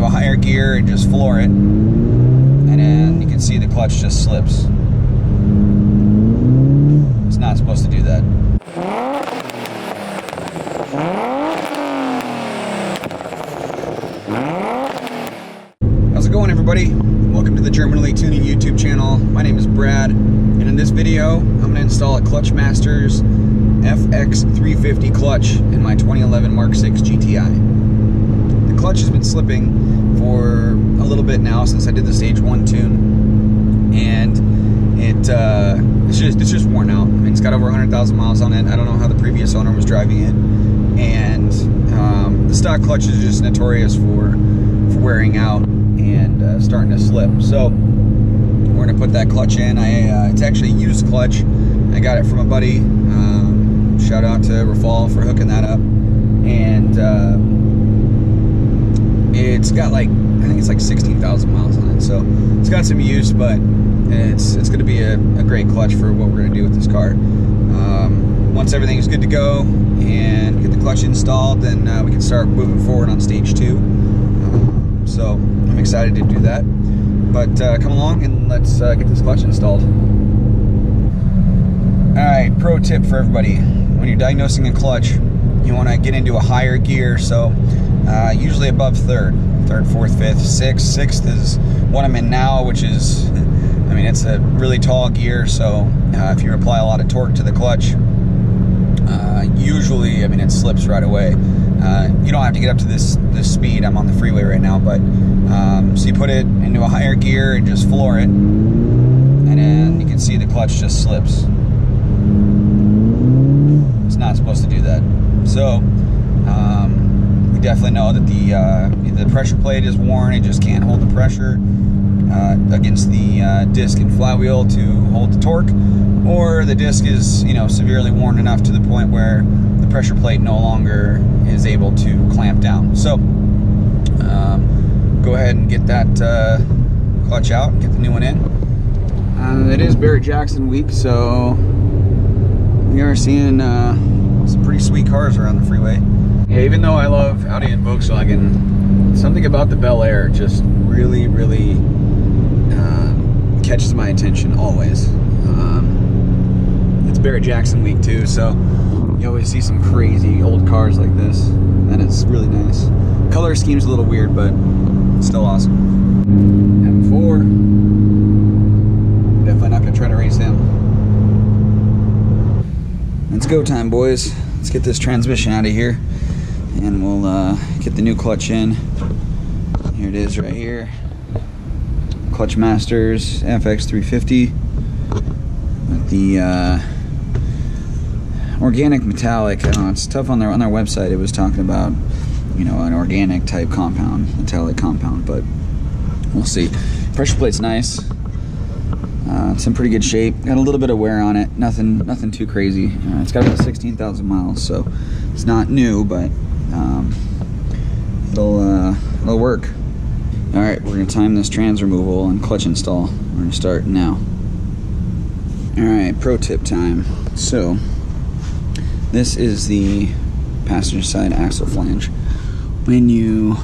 a higher gear and just floor it, and then you can see the clutch just slips. It's not supposed to do that. How's it going, everybody? Welcome to the Germanly Tuning YouTube channel. My name is Brad, and in this video I'm going to install a Clutch Masters FX350 clutch in my 2011 Mark 6 GTI. The clutch has been slipping for a little bit now since I did the stage 1 tune, and it's just worn out. I mean, it's got over 100,000 miles on it. I don't know how the previous owner was driving it, and the stock clutch is just notorious for wearing out and starting to slip. So we're gonna put that clutch in. It's actually a used clutch. I got it from a buddy. Shout out to Rafal for hooking that up, and it's got I think it's like 16,000 miles on it, so it's got some use, but it's going to be a great clutch for what we're going to do with this car. Once everything is good to go and get the clutch installed, then we can start moving forward on stage 2. So I'm excited to do that, but come along and let's get this clutch installed. Alright, pro tip for everybody: when you're diagnosing a clutch, you want to get into a higher gear, so usually above 3rd, 4th, 5th, 6th is what I'm in now, which is, I mean, it's a really tall gear, so if you apply a lot of torque to the clutch, usually, I mean, it slips right away. You don't have to get up to this speed. I'm on the freeway right now, but so you put it into a higher gear and just floor it, and then you can see the clutch just slips. It's not supposed to do that. So we definitely know that the pressure plate is worn. It just can't hold the pressure against the disc and flywheel to hold the torque, or the disc is, you know, severely worn enough to the point where the pressure plate no longer is able to clamp down. So go ahead and get that clutch out and get the new one in. It is Barrett Jackson week, so we are seeing some pretty sweet cars around the freeway. Yeah, even though I love Audi and Volkswagen, something about the Bel Air just really catches my attention always. It's Barrett Jackson week too, so you always see some crazy old cars like this, and it's really nice. Color scheme's a little weird, but it's still awesome. M4. Definitely not gonna try to race him. It's go time, boys. Let's get this transmission out of here, and we'll get the new clutch in. Here it is right here. Clutch Masters FX350 with the organic metallic. I don't know, it's tough on their website. It was talking about, you know, an organic type compound, metallic compound, but we'll see. Pressure plate's nice. It's in pretty good shape. Got a little bit of wear on it. Nothing too crazy. It's got about 16,000 miles, so it's not new, but it'll work. All right, we're gonna time this trans removal and clutch install. We're gonna start now. All right, pro tip time. So this is the passenger side axle flange. When you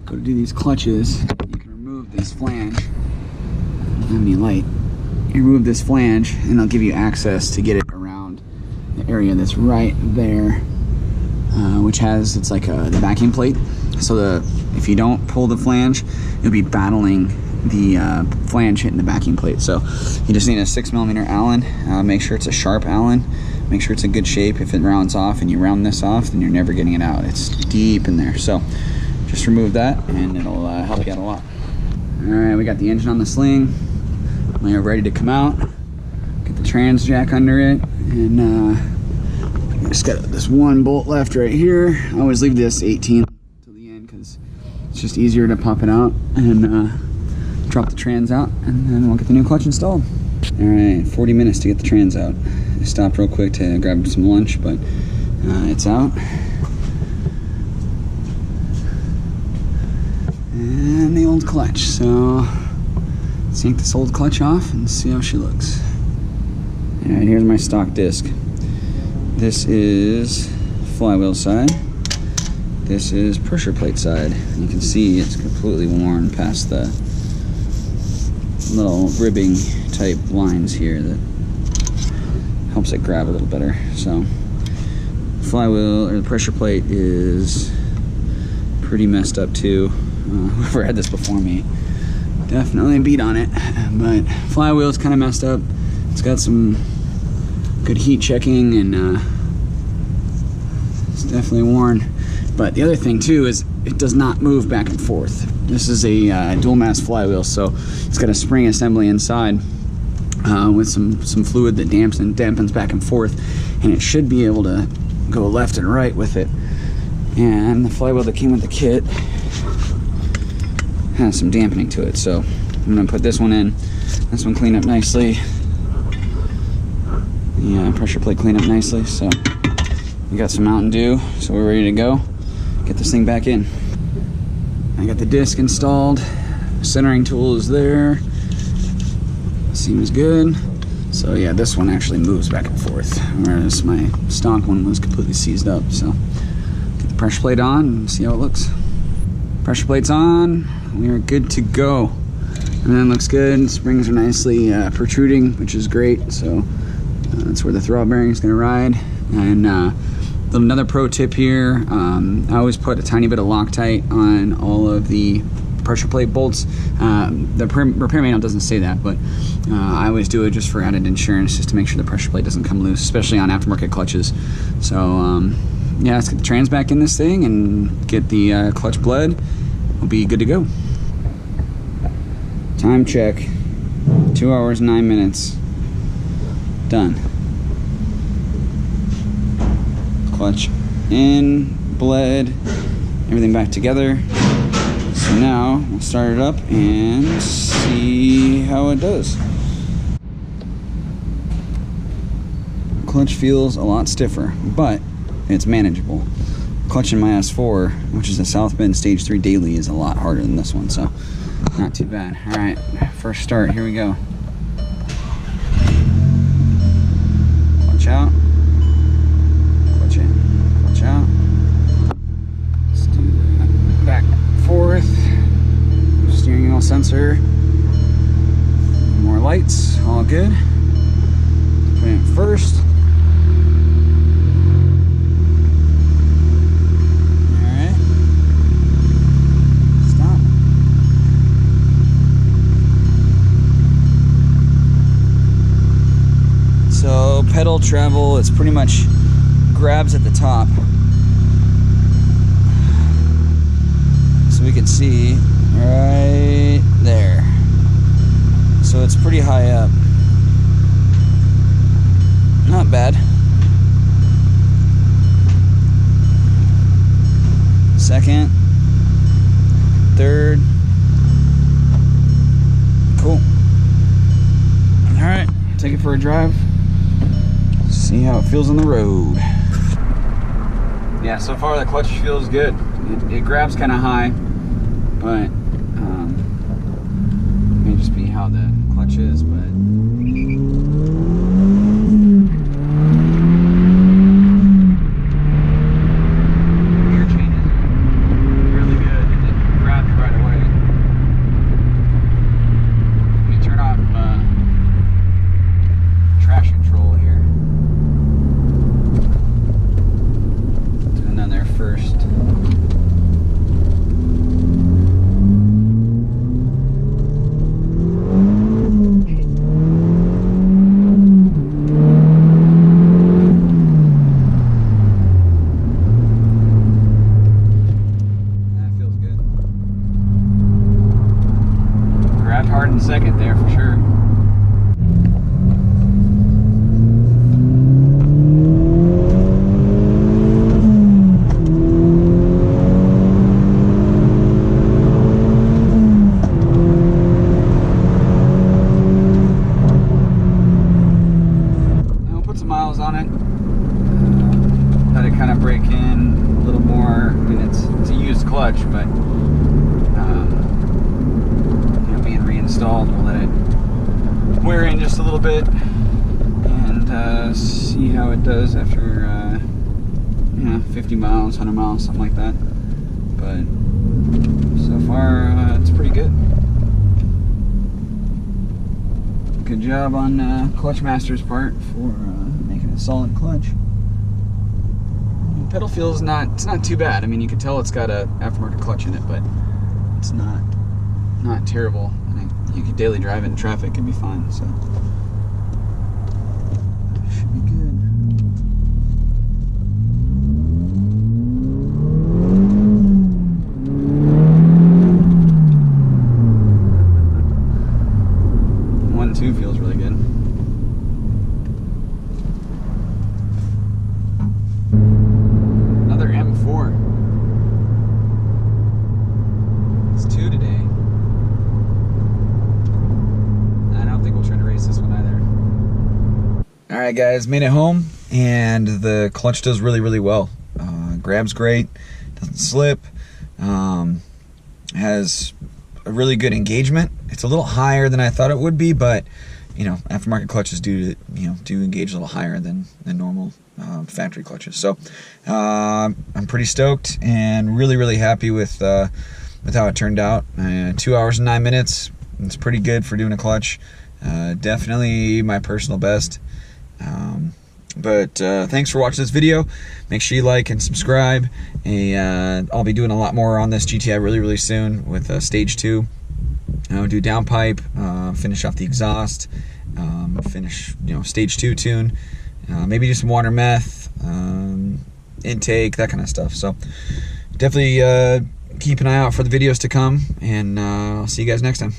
go to do these clutches, you can remove this flange. I don't have any light. You remove this flange, and it'll give you access to get it around the area that's right there, which has, it's like the backing plate. So if you don't pull the flange, you'll be battling the flange hitting the backing plate. So you just need a 6mm Allen. Make sure it's a sharp Allen. Make sure it's in good shape. If it rounds off and you round this off, then you're never getting it out. It's deep in there. So just remove that, and it'll help you out a lot. All right, we got the engine on the sling. We're ready to come out. Get the trans jack under it, and just got this one bolt left right here. I always leave this 18 till the end because it's just easier to pop it out and drop the trans out, and then we'll get the new clutch installed. All right, 40 minutes to get the trans out. I stopped real quick to grab some lunch, but it's out. And the old clutch. So let's yank this old clutch off and see how she looks. All right, here's my stock disc. This is flywheel side. This is pressure plate side. You can see it's completely worn past the little ribbing type lines here that helps it grab a little better. So flywheel, or the pressure plate, is pretty messed up too. Whoever had this before me definitely beat on it, but flywheel is kind of messed up. It's got some good heat checking, and it's definitely worn. But the other thing too is it does not move back and forth. This is a dual mass flywheel, so it's got a spring assembly inside with some fluid that dampens back and forth, and it should be able to go left and right with it. And the flywheel that came with the kit has some dampening to it, so I'm gonna put this one in. This one clean up nicely. The pressure plate clean up nicely. So we got some Mountain Dew, so we're ready to go. Get this thing back in. I got the disc installed. Centering tool is there. Seems good. So yeah, this one actually moves back and forth, whereas my stock one was completely seized up. So get the pressure plate on and see how it looks. Pressure plate's on. We are good to go. Everything looks good. Springs are nicely protruding, which is great. So that's where the throttle bearing is going to ride. And another pro tip here, I always put a tiny bit of Loctite on all of the pressure plate bolts. The repair manual doesn't say that, but I always do it just for added insurance, just to make sure the pressure plate doesn't come loose, especially on aftermarket clutches. So yeah, let's get the trans back in this thing and get the clutch bled. We'll be good to go. Time check, 2 hours, 9 minutes. Done. Clutch in, bled, everything back together. So now we'll start it up and see how it does. Clutch feels a lot stiffer, but it's manageable. Clutch in my S4, which is a South Bend Stage 3 daily, is a lot harder than this one, so not too bad. All right, first start, here we go. Clutch out. Clutch in. Clutch out. Let's do that. Back and forth. Steering wheel sensor. More lights, all good. Put it in first. So pedal travel, it's pretty much grabs at the top. So we can see right there. So it's pretty high up. Not bad. Second, third. Cool. All right, take it for a drive. See how it feels on the road. Yeah, so far the clutch feels good. It grabs kind of high, but it may just be how the clutch is, but gear changes really good. It grabs right away. Let me turn off traction control here. First. That feels good. Grabbed hard in second there for sure. Miles on it. Let it kind of break in a little more. I mean, it's a used clutch, but you know, being reinstalled, we'll let it wear in just a little bit and see how it does after you know, 50 miles, 100 miles, something like that. but so far it's pretty good. Good job on Clutch Masters' part for making a solid clutch. Pedal feels it's not too bad. I mean, you can tell it's got a aftermarket clutch in it, but it's not terrible. I think you could daily drive it in traffic and be fine. So should be good. Two feels really good. Another M4. It's 2 today. I don't think we'll try to race this one either. Alright guys, made it home, and the clutch does really well. Grabs great, doesn't slip, has a really good engagement. It's a little higher than I thought it would be, but you know, aftermarket clutches do engage a little higher than normal factory clutches. So I'm pretty stoked and really happy with how it turned out. 2 hours and 9 minutes. It's pretty good for doing a clutch. Definitely my personal best. But thanks for watching this video. Make sure you like and subscribe. I'll be doing a lot more on this GTI really soon with stage 2. Do downpipe, finish off the exhaust, finish stage 2 tune, maybe do some water meth, intake, that kind of stuff. So definitely keep an eye out for the videos to come, and I'll see you guys next time.